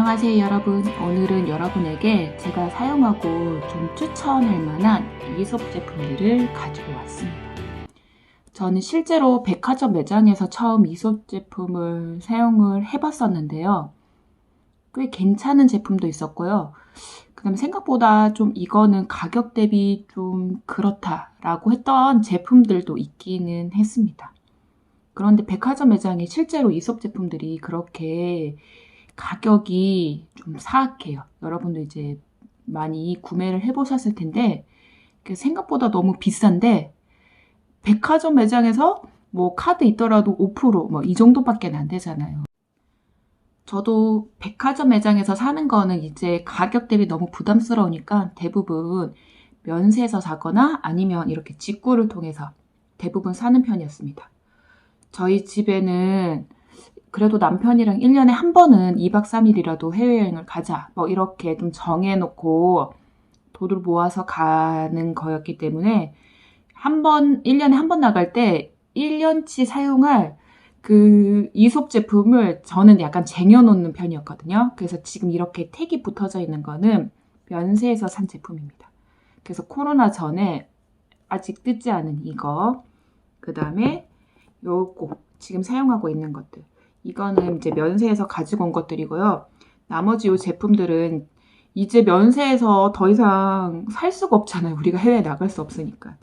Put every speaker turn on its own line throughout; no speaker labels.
안녕하세요 여러분. 오늘은 여러분에게 제가 사용하고 좀 추천할 만한 이솝 제품들을 가지고 왔습니다. 저는 실제로 백화점 매장에서 처음 이솝 제품을 사용을 해봤었는데요. 꽤 괜찮은 제품도 있었고요. 그 다음에 생각보다 좀 이거는 가격 대비 좀 그렇다라고 했던 제품들도 있기는 했습니다. 그런데 백화점 매장에 실제로 이솝 제품들이 그렇게 가격이 좀 사악해요. 여러분도 이제 많이 구매를 해보셨을 텐데 생각보다 너무 비싼데 백화점 매장에서 뭐 카드 있더라도 5% 뭐 이 정도밖에 안 되잖아요. 저도 백화점 매장에서 사는 거는 이제 가격 대비 너무 부담스러우니까 대부분 면세에서 사거나 아니면 이렇게 직구를 통해서 대부분 사는 편이었습니다. 저희 집에는 그래도 남편이랑 1년에 한 번은 2박 3일이라도 해외여행을 가자 뭐 이렇게 좀 정해놓고 돈을 모아서 가는 거였기 때문에 1년에 한 번 나갈 때 1년치 사용할 그 이솝 제품을 저는 약간 쟁여놓는 편이었거든요. 그래서 지금 이렇게 택이 붙어져 있는 거는 면세에서 산 제품입니다. 그래서 코로나 전에 아직 뜯지 않은 이거, 그 다음에 요거 지금 사용하고 있는 것들, 이거는 이제 면세에서 가지고 온 것들이고요. 나머지 요 제품들은 이제 면세에서 더 이상 살 수가 없잖아요. 우리가 해외에 나갈 수 없으니까.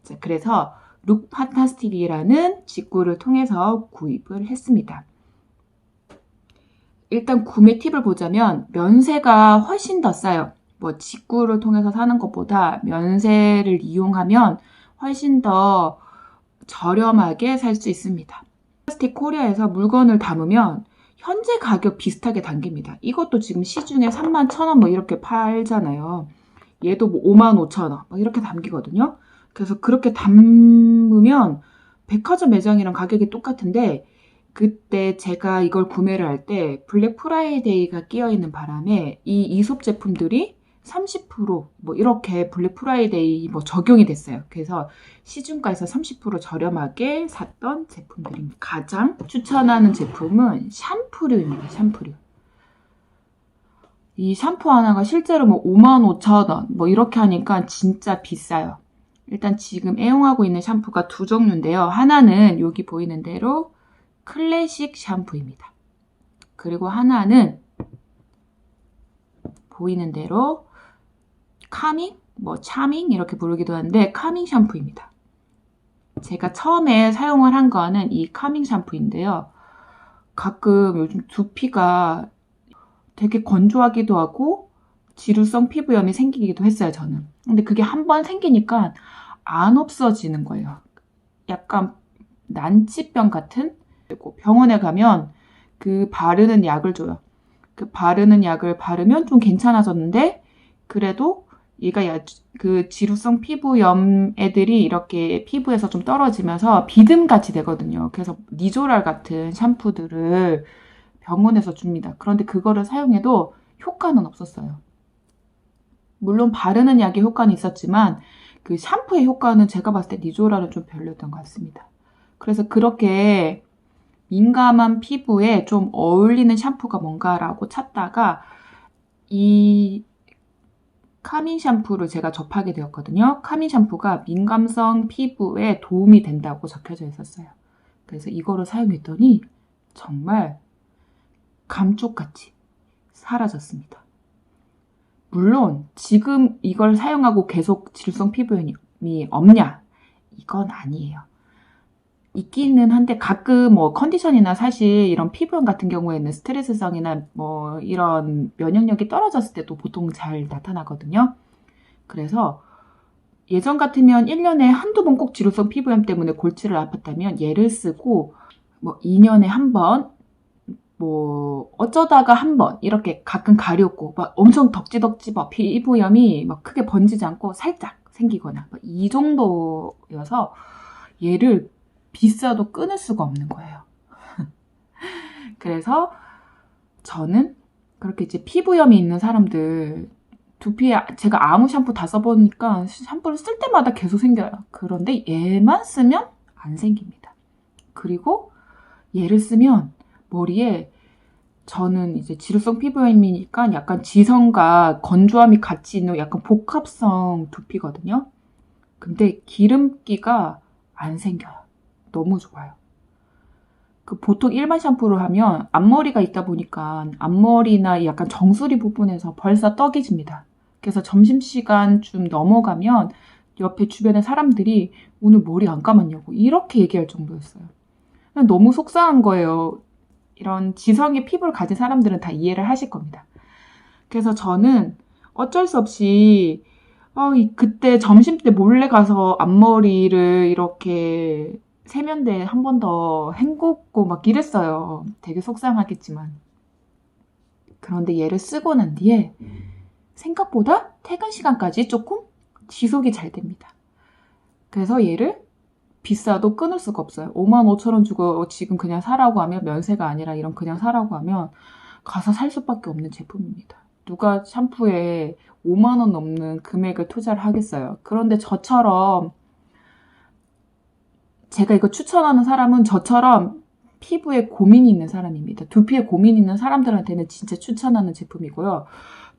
자, 그래서 룩 판타스틱이라는 직구를 통해서 구입을 했습니다. 일단 구매 팁을 보자면 면세가 훨씬 더 싸요. 뭐 직구를 통해서 사는 것보다 면세를 이용하면 훨씬 더 저렴하게 살 수 있습니다. 판타스틱 코리아에서 물건을 담으면 현재 가격 비슷하게 담깁니다. 이것도 지금 시중에 31,000원 뭐 이렇게 팔잖아요. 얘도 뭐 55,000원 뭐 이렇게 담기거든요. 그래서 그렇게 담으면 백화점 매장이랑 가격이 똑같은데, 그때 제가 이걸 구매를 할 때 블랙 프라이데이가 끼어 있는 바람에 이 이솝 제품들이 30%뭐 이렇게 블랙 프라이데이 뭐 적용이 됐어요. 그래서 시중가에서 30% 저렴하게 샀던 제품들입니다. 가장 추천하는 제품은 샴푸류입니다. 샴푸류. 이 샴푸 하나가 실제로 뭐 55,000원 뭐 이렇게 하니까 진짜 비싸요. 일단 지금 애용하고 있는 샴푸가 두 종류인데요. 하나는 여기 보이는 대로 클래식 샴푸입니다. 그리고 하나는 보이는 대로 카밍, 뭐 차밍 이렇게 부르기도 하는데 카밍 샴푸입니다. 제가 처음에 사용을 한 거는 이 카밍 샴푸인데요. 가끔 요즘 두피가 되게 건조하기도 하고 지루성 피부염이 생기기도 했어요, 저는. 근데 그게 한번 생기니까 안 없어지는 거예요. 약간 난치병 같은? 병원에 가면 그 바르는 약을 줘요. 그 바르는 약을 바르면 좀 괜찮아졌는데, 그래도 얘가 그 지루성 피부염 애들이 이렇게 피부에서 좀 떨어지면서 비듬같이 되거든요. 그래서 니조랄 같은 샴푸들을 병원에서 줍니다. 그런데 그거를 사용해도 효과는 없었어요. 물론 바르는 약의 효과는 있었지만 그 샴푸의 효과는 제가 봤을 때 니조랄은 좀 별로였던 것 같습니다. 그래서 그렇게 민감한 피부에 좀 어울리는 샴푸가 뭔가라고 찾다가 이 카밍 샴푸를 제가 접하게 되었거든요. 카밍 샴푸가 민감성 피부에 도움이 된다고 적혀져 있었어요. 그래서 이거를 사용했더니 정말 감쪽같이 사라졌습니다. 물론 지금 이걸 사용하고 계속 지루성 피부염이 없냐? 이건 아니에요. 있기는 한데 가끔 뭐 컨디션이나 사실 이런 피부염 같은 경우에는 스트레스성이나 뭐 이런 면역력이 떨어졌을 때도 보통 잘 나타나거든요. 그래서 예전 같으면 1년에 한두 번 꼭 지루성 피부염 때문에 골치를 아팠다면 얘를 쓰고 뭐 2년에 한 번, 뭐 어쩌다가 한 번 이렇게 가끔 가렵고 막 엄청 덕지덕지 막 피부염이 막 크게 번지지 않고 살짝 생기거나 이 정도여서 얘를 비싸도 끊을 수가 없는 거예요. 그래서 저는 그렇게 이제 피부염이 있는 사람들 두피에 제가 아무 샴푸 다 써보니까 샴푸를 쓸 때마다 계속 생겨요. 그런데 얘만 쓰면 안 생깁니다. 그리고 얘를 쓰면 머리에 저는 이제 지루성 피부염이니까 약간 지성과 건조함이 같이 있는 약간 복합성 두피거든요. 근데 기름기가 안 생겨요. 너무 좋아요. 그 보통 일반 샴푸를 하면 앞머리가 있다 보니까 앞머리나 약간 정수리 부분에서 벌써 떡이 집니다. 그래서 점심시간 좀 넘어가면 옆에 주변의 사람들이 오늘 머리 안 감았냐고 이렇게 얘기할 정도였어요. 그냥 너무 속상한 거예요. 이런 지성의 피부를 가진 사람들은 다 이해를 하실 겁니다. 그래서 저는 어쩔 수 없이 그때 점심때 몰래 가서 앞머리를 이렇게 세면대에 한 번 더 헹구고 막 이랬어요. 되게 속상하겠지만. 그런데 얘를 쓰고 난 뒤에 생각보다 퇴근 시간까지 조금 지속이 잘 됩니다. 그래서 얘를 비싸도 끊을 수가 없어요. 55,000원 주고 지금 그냥 사라고 하면 면세가 아니라 이런 그냥 사라고 하면 가서 살 수밖에 없는 제품입니다. 누가 샴푸에 5만 원 넘는 금액을 투자를 하겠어요. 그런데 저처럼 제가 이거 추천하는 사람은 저처럼 피부에 고민이 있는 사람입니다. 두피에 고민이 있는 사람들한테는 진짜 추천하는 제품이고요.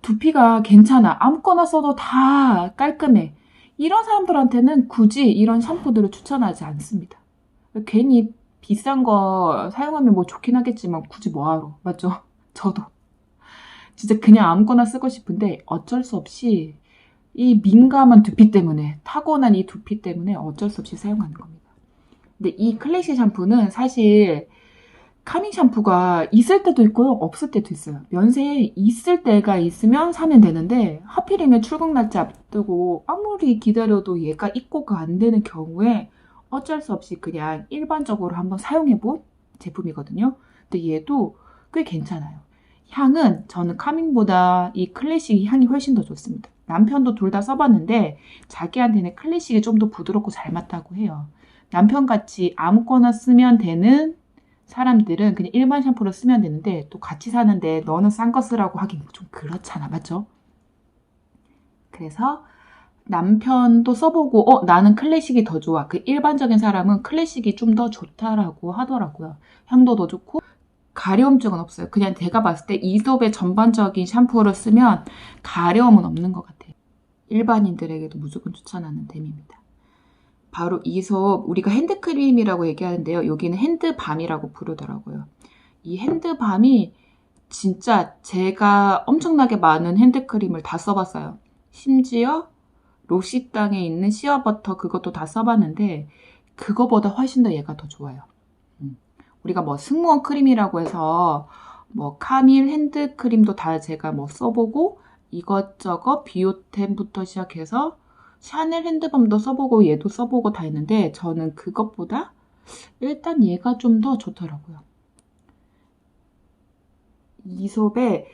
두피가 괜찮아. 아무거나 써도 다 깔끔해. 이런 사람들한테는 굳이 이런 샴푸들을 추천하지 않습니다. 괜히 비싼 거 사용하면 뭐 좋긴 하겠지만 굳이 뭐하러. 맞죠? 저도. 진짜 그냥 아무거나 쓰고 싶은데 어쩔 수 없이 이 민감한 두피 때문에 타고난 이 두피 때문에 어쩔 수 없이 사용하는 겁니다. 근데 이 클래식 샴푸는 사실 카밍 샴푸가 있을 때도 있고요, 없을 때도 있어요. 면세에 있을 때가 있으면 사면 되는데 하필이면 출국 날짜 앞두고 아무리 기다려도 얘가 입고가 안 되는 경우에 어쩔 수 없이 그냥 일반적으로 한번 사용해본 제품이거든요. 근데 얘도 꽤 괜찮아요. 향은 저는 카밍보다 이 클래식이 향이 훨씬 더 좋습니다. 남편도 둘 다 써봤는데 자기한테는 클래식이 좀 더 부드럽고 잘 맞다고 해요. 남편같이 아무거나 쓰면 되는 사람들은 그냥 일반 샴푸를 쓰면 되는데 또 같이 사는데 너는 싼 거 쓰라고 하긴 좀 그렇잖아. 맞죠? 그래서 남편도 써보고 나는 클래식이 더 좋아. 그 일반적인 사람은 클래식이 좀 더 좋다라고 하더라고요. 향도 더 좋고 가려움증은 없어요. 그냥 제가 봤을 때 이솝의 전반적인 샴푸를 쓰면 가려움은 없는 것 같아요. 일반인들에게도 무조건 추천하는 템입니다. 바로 이솝, 우리가 핸드크림이라고 얘기하는데요. 여기는 핸드밤이라고 부르더라고요. 이 핸드밤이 진짜 제가 엄청나게 많은 핸드크림을 다 써봤어요. 심지어 로시땅에 있는 시어버터 그것도 다 써봤는데 그거보다 훨씬 더 얘가 더 좋아요. 우리가 뭐 승무원 크림이라고 해서 뭐 카밀 핸드크림도 다 제가 뭐 써보고 이것저것 비오템부터 시작해서 샤넬 핸드밤도 써보고 얘도 써보고 다 했는데 저는 그것보다 일단 얘가 좀 더 좋더라고요. 이솝에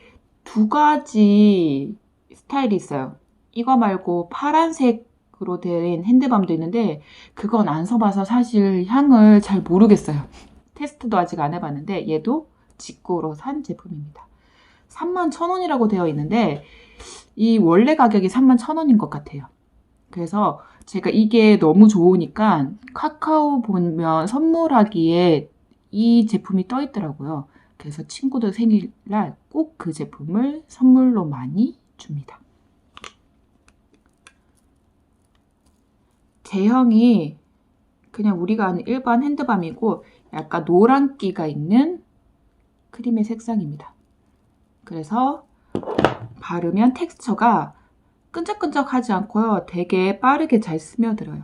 두 가지 스타일이 있어요. 이거 말고 파란색으로 된 핸드밤도 있는데 그건 안 써봐서 사실 향을 잘 모르겠어요. 테스트도 아직 안 해봤는데 얘도 직구로 산 제품입니다. 31,000원이라고 되어 있는데 이 원래 가격이 31,000원인 것 같아요. 그래서 제가 이게 너무 좋으니까 카카오 보면 선물하기에 이 제품이 떠 있더라고요. 그래서 친구들 생일날 꼭 그 제품을 선물로 많이 줍니다. 제형이 그냥 우리가 아는 일반 핸드밤이고 약간 노란기가 있는 크림의 색상입니다. 그래서 바르면 텍스처가 끈적끈적하지 않고요. 되게 빠르게 잘 스며들어요.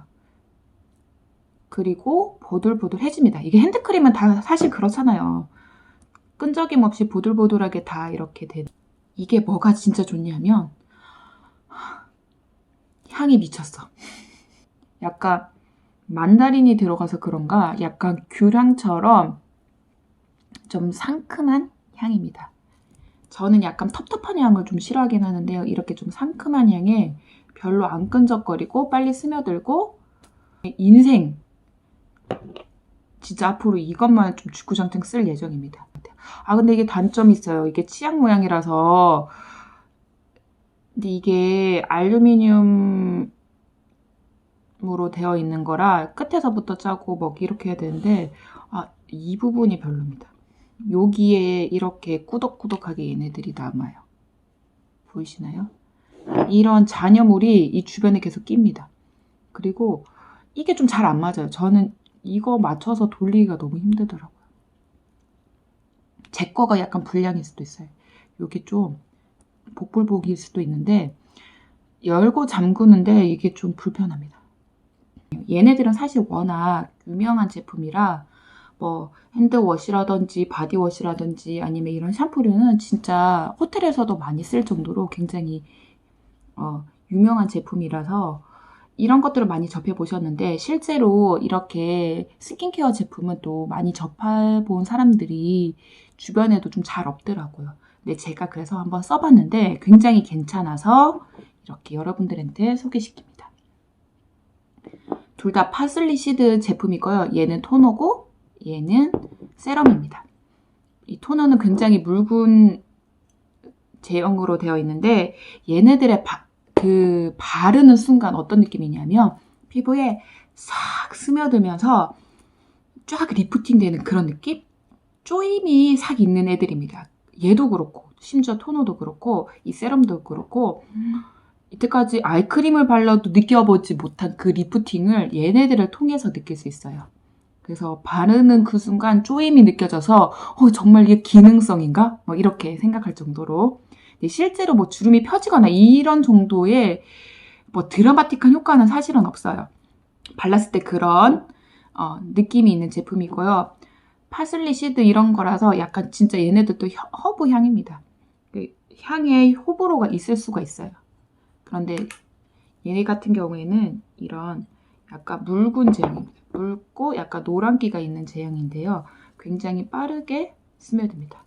그리고 보들보들해집니다. 이게 핸드크림은 다 사실 그렇잖아요. 끈적임 없이 보들보들하게 다 이렇게 된. 이게 뭐가 진짜 좋냐면 향이 미쳤어. 약간 만다린이 들어가서 그런가 약간 귤향처럼 좀 상큼한 향입니다. 저는 약간 텁텁한 향을 좀 싫어하긴 하는데요. 이렇게 좀 상큼한 향에 별로 안 끈적거리고 빨리 스며들고 인생 진짜 앞으로 이것만 좀 주구장창 쓸 예정입니다. 근데 이게 단점이 있어요. 이게 치약 모양이라서 근데 이게 알루미늄으로 되어 있는 거라 끝에서부터 짜고 뭐 이렇게 해야 되는데 이 부분이 별로입니다. 여기에 이렇게 꾸덕꾸덕하게 얘네들이 남아요. 보이시나요? 이런 잔여물이 이 주변에 계속 낍니다. 그리고 이게 좀 잘 안 맞아요. 저는 이거 맞춰서 돌리기가 너무 힘들더라고요. 제 거가 약간 불량일 수도 있어요. 이게 좀 복불복일 수도 있는데 열고 잠그는데 이게 좀 불편합니다. 얘네들은 사실 워낙 유명한 제품이라 뭐 핸드워시라든지 바디워시라든지 아니면 이런 샴푸류는 진짜 호텔에서도 많이 쓸 정도로 굉장히 유명한 제품이라서 이런 것들을 많이 접해보셨는데 실제로 이렇게 스킨케어 제품은 또 많이 접해본 사람들이 주변에도 좀 잘 없더라고요. 근데 제가 그래서 한번 써봤는데 굉장히 괜찮아서 이렇게 여러분들한테 소개시킵니다. 둘 다 파슬리 시드 제품이고요. 얘는 토너고 얘는 세럼입니다. 이 토너는 굉장히 묽은 제형으로 되어 있는데 얘네들의 바르는 순간 어떤 느낌이냐면 피부에 싹 스며들면서 쫙 리프팅 되는 그런 느낌? 쪼임이 싹 있는 애들입니다. 얘도 그렇고 심지어 토너도 그렇고 이 세럼도 그렇고 이때까지 아이크림을 발라도 느껴보지 못한 그 리프팅을 얘네들을 통해서 느낄 수 있어요. 그래서 바르는 그 순간 쪼임이 느껴져서 정말 이게 기능성인가? 막 이렇게 생각할 정도로 실제로 뭐 주름이 펴지거나 이런 정도의 뭐 드라마틱한 효과는 사실은 없어요. 발랐을 때 그런 느낌이 있는 제품이고요. 파슬리 시드 이런 거라서 약간 진짜 얘네들도 허브 향입니다. 향에 호불호가 있을 수가 있어요. 그런데 얘네 같은 경우에는 이런 약간 묽은 제형입니다. 묽고 약간 노란기가 있는 제형인데요. 굉장히 빠르게 스며듭니다.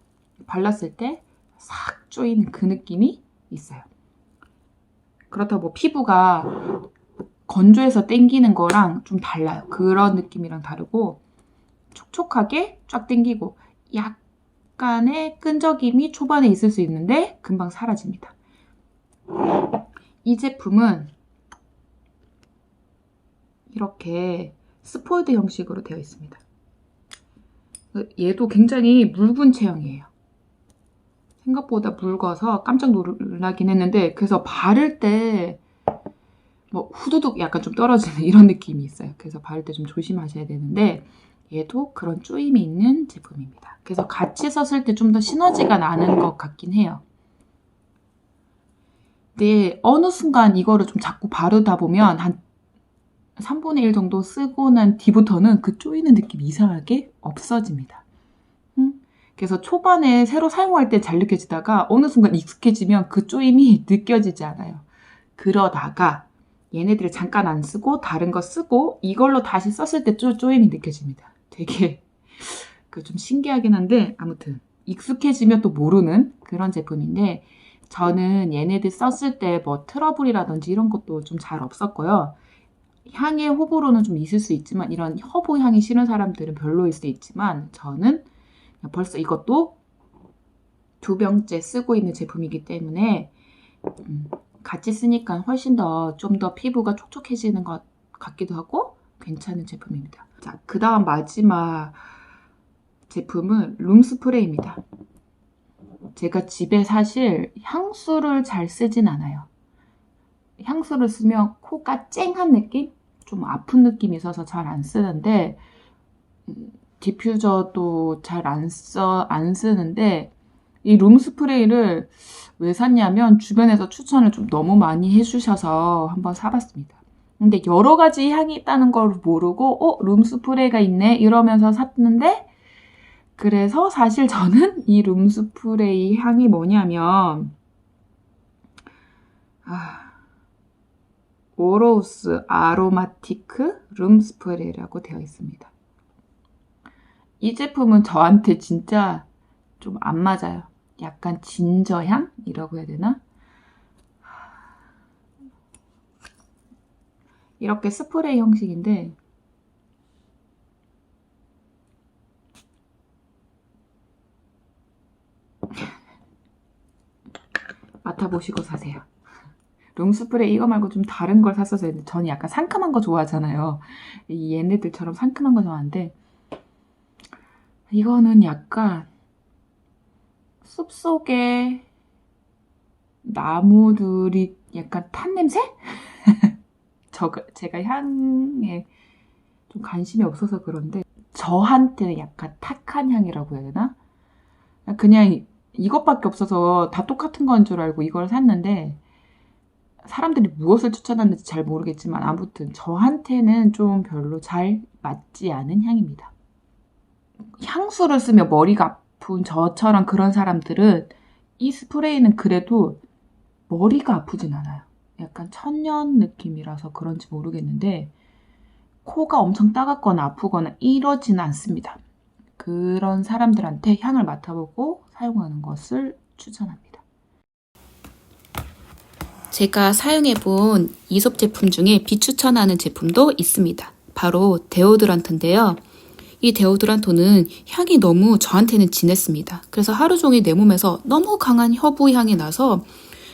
발랐을 때 싹 조이는 그 느낌이 있어요. 그렇다고 뭐 피부가 건조해서 땡기는 거랑 좀 달라요. 그런 느낌이랑 다르고 촉촉하게 쫙 땡기고 약간의 끈적임이 초반에 있을 수 있는데 금방 사라집니다. 이 제품은 이렇게 스포이드 형식으로 되어 있습니다. 얘도 굉장히 묽은 체형이에요. 생각보다 묽어서 깜짝 놀라긴 했는데 그래서 바를 때 뭐 후두둑 약간 좀 떨어지는 이런 느낌이 있어요. 그래서 바를 때 좀 조심하셔야 되는데 얘도 그런 쪼임이 있는 제품입니다. 그래서 같이 썼을 때 좀 더 시너지가 나는 것 같긴 해요. 근데 어느 순간 이거를 좀 자꾸 바르다 보면 한 3분의 1 정도 쓰고 난 뒤부터는 그 쪼이는 느낌이 이상하게 없어집니다. 그래서 초반에 새로 사용할 때 잘 느껴지다가 어느 순간 익숙해지면 그 쪼임이 느껴지지 않아요. 그러다가 얘네들을 잠깐 안 쓰고 다른 거 쓰고 이걸로 다시 썼을 때 쪼임이 느껴집니다. 되게 좀 신기하긴 한데 아무튼 익숙해지면 또 모르는 그런 제품인데 저는 얘네들 썼을 때 뭐 트러블이라든지 이런 것도 좀 잘 없었고요. 향의 호불호는 좀 있을 수 있지만 이런 허브 향이 싫은 사람들은 별로일 수 있지만 저는 벌써 이것도 2병째 쓰고 있는 제품이기 때문에 같이 쓰니까 훨씬 더 좀 더 피부가 촉촉해지는 것 같기도 하고 괜찮은 제품입니다. 자, 그 다음 마지막 제품은 룸스프레이입니다. 제가 집에 사실 향수를 잘 쓰진 않아요. 향수를 쓰면 코가 쨍한 느낌? 좀 아픈 느낌이 있어서 잘 안 쓰는데 디퓨저도 잘 안 쓰는데 이 룸스프레이를 왜 샀냐면 주변에서 추천을 좀 너무 많이 해주셔서 한번 사봤습니다. 근데 여러 가지 향이 있다는 걸 모르고 룸스프레이가 있네 이러면서 샀는데 그래서 사실 저는 이 룸스프레이 향이 뭐냐면 오로우스 아로마티크 룸스프레이라고 되어 있습니다. 이 제품은 저한테 진짜 좀 안 맞아요. 약간 진저향이라고 해야 되나? 이렇게 스프레이 형식인데 맡아보시고 사세요. 룸스프레이 이거 말고 좀 다른 걸 샀어서 했는데 저는 약간 상큼한 거 좋아하잖아요. 얘네들처럼 상큼한 거 좋아하는데 이거는 약간 숲속에 나무들이 약간 탄 냄새? 제가 향에 좀 관심이 없어서 그런데 저한테는 약간 탁한 향이라고 해야 되나? 그냥 이것밖에 없어서 다 똑같은 건 줄 알고 이걸 샀는데 사람들이 무엇을 추천하는지 잘 모르겠지만 아무튼 저한테는 좀 별로 잘 맞지 않은 향입니다. 향수를 쓰며 머리가 아픈 저처럼 그런 사람들은 이 스프레이는 그래도 머리가 아프진 않아요. 약간 천연 느낌이라서 그런지 모르겠는데 코가 엄청 따갑거나 아프거나 이러지는 않습니다. 그런 사람들한테 향을 맡아보고 사용하는 것을 추천합니다.
제가 사용해본 이솝 제품 중에 비추천하는 제품도 있습니다. 바로 데오드란트인데요. 이 데오드란트는 향이 너무 저한테는 진했습니다. 그래서 하루 종일 내 몸에서 너무 강한 허브 향이 나서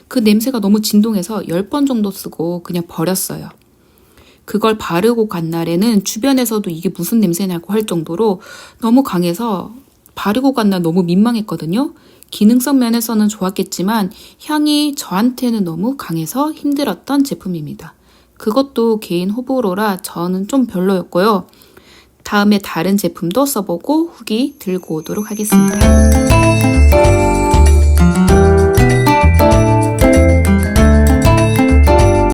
그 냄새가 너무 진동해서 10번 정도 쓰고 그냥 버렸어요. 그걸 바르고 간 날에는 주변에서도 이게 무슨 냄새냐고 할 정도로 너무 강해서 바르고 간 날 너무 민망했거든요. 기능성 면에서는 좋았겠지만 향이 저한테는 너무 강해서 힘들었던 제품입니다. 그것도 개인 호불호라 저는 좀 별로였고요. 다음에 다른 제품도 써보고 후기 들고 오도록 하겠습니다.